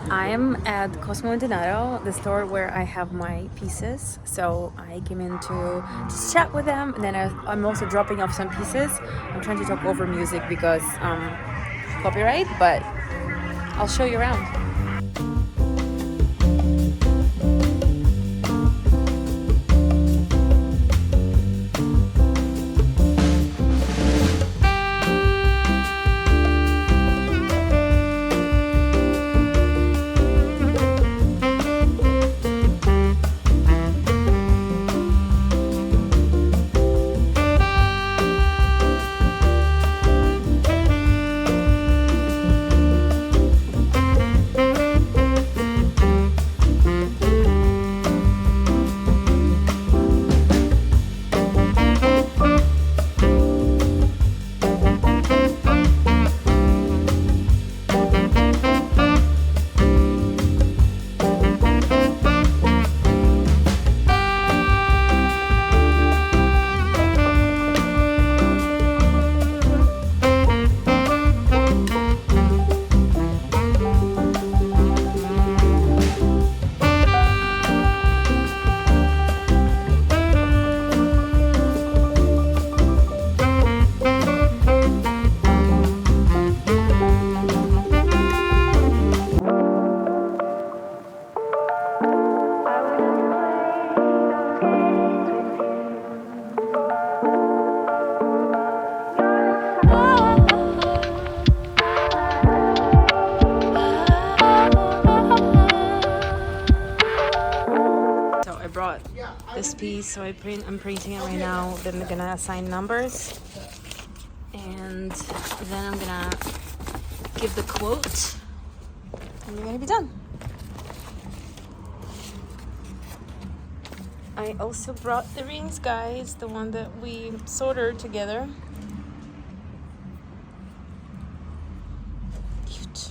I am at Cosmo and Donato, the store where I have my pieces. So I came in to just chat with them, and then I'm also dropping off some pieces. I'm trying to talk over music because copyright, but I'll show you around. So I brought this piece, so I'm printing it right now. Then I'm gonna assign numbers, and then I'm gonna give the quote, and we're gonna be done. I also brought the rings, guys, the one that we soldered together. Cute.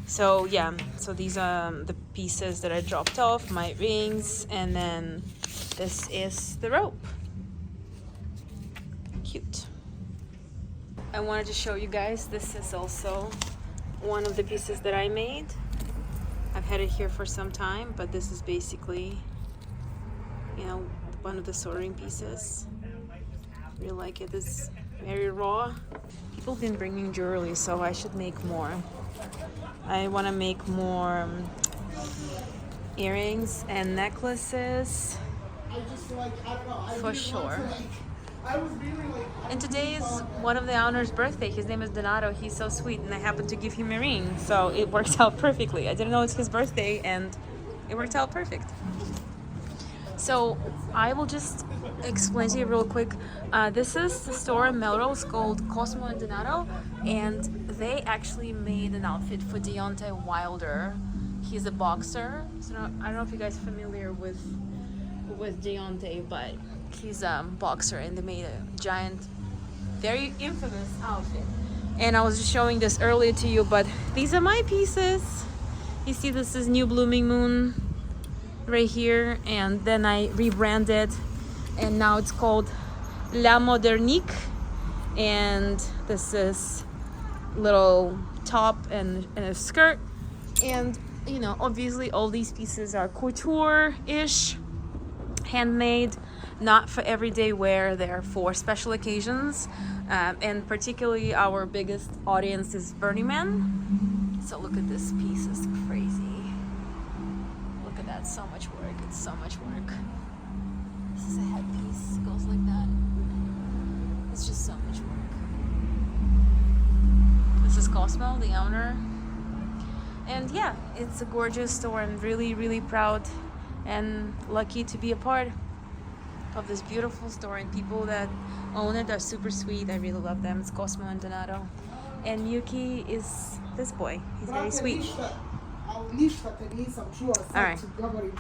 So yeah, so these are the pieces that I dropped off, my rings, and then this is the rope. Cute. I wanted to show you guys, this is also one of the pieces that I made. I've had it here for some time, but this is basically, you know, one of the soldering pieces. Really like it. It's very raw. People have been bringing jewelry, so I should make more. I want to make more earrings and necklaces for sure. And today is one of the owner's birthday. His name is Donato. He's so sweet, and I happened to give him a ring, so it works out perfectly. I didn't know it's his birthday, and it worked out perfect. So I will just explain to you real quick. This is the store in Melrose called Cosmo and Donato, and they actually made an outfit for Deontay Wilder. He's a boxer. So I don't know if you guys are familiar with Deontay, but he's a boxer, and they made a giant, very infamous outfit. And I was just showing this earlier to you, but these are my pieces. You see, this is New Blooming Moon right here, and then I rebranded, and now it's called La Modernique, and this is little top and a skirt. And you know, obviously all these pieces are couture-ish, handmade, not for everyday wear. They're for special occasions, and particularly our biggest audience is Burning Man. So look at this piece, it's crazy. Look at that, so much work. It's so much work. This is a headpiece, it goes like that. It's just so much work. This is Cosmo, the owner. And yeah, it's a gorgeous store. I'm really, really proud and lucky to be a part of this beautiful store, and people that own it are super sweet. I really love them. It's Cosmo and Donato. And Miyuki is this boy. He's very sweet. Alright,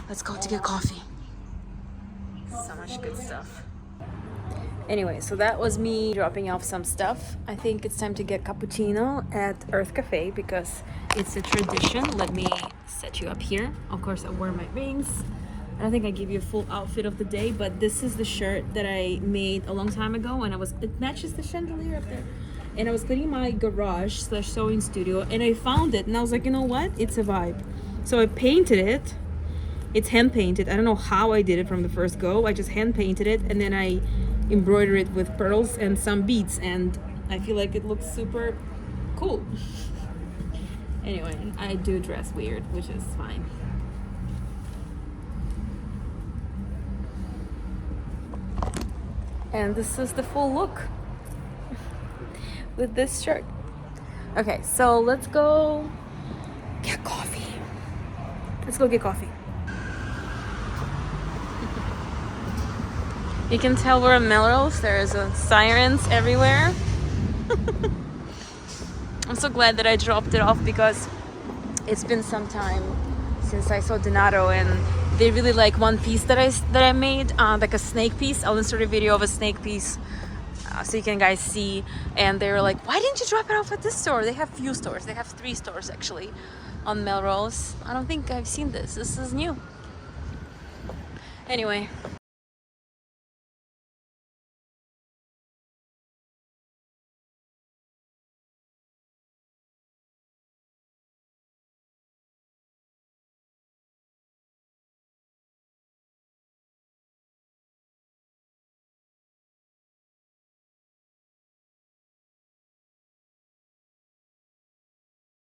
let's go to get coffee. So much good stuff. Anyway, so that was me dropping off some stuff. I think it's time to get cappuccino at Earth Cafe because it's a tradition. Let me set you up here. Of course, I wear my rings. I don't think I give you a full outfit of the day, but this is the shirt that I made a long time ago, and it matches the chandelier up there. And I was cleaning my garage / sewing studio, and I found it, and I was like, you know what? It's a vibe. So I painted it. It's hand painted. I don't know how I did it from the first go. I just hand painted it, and then I embroider it with pearls and some beads, and I feel like it looks super cool. Anyway, I do dress weird, which is fine. And this is the full look with this shirt. Okay, so let's go get coffee. Let's go get coffee. You can tell we're in Melrose. There's sirens everywhere. I'm so glad that I dropped it off because it's been some time since I saw Donato, and they really like one piece that I made, like a snake piece. I'll insert a video of a snake piece so you can guys see. And they were like, why didn't you drop it off at this store? They have few stores. They have 3 stores actually on Melrose. I don't think I've seen this. This is new. Anyway,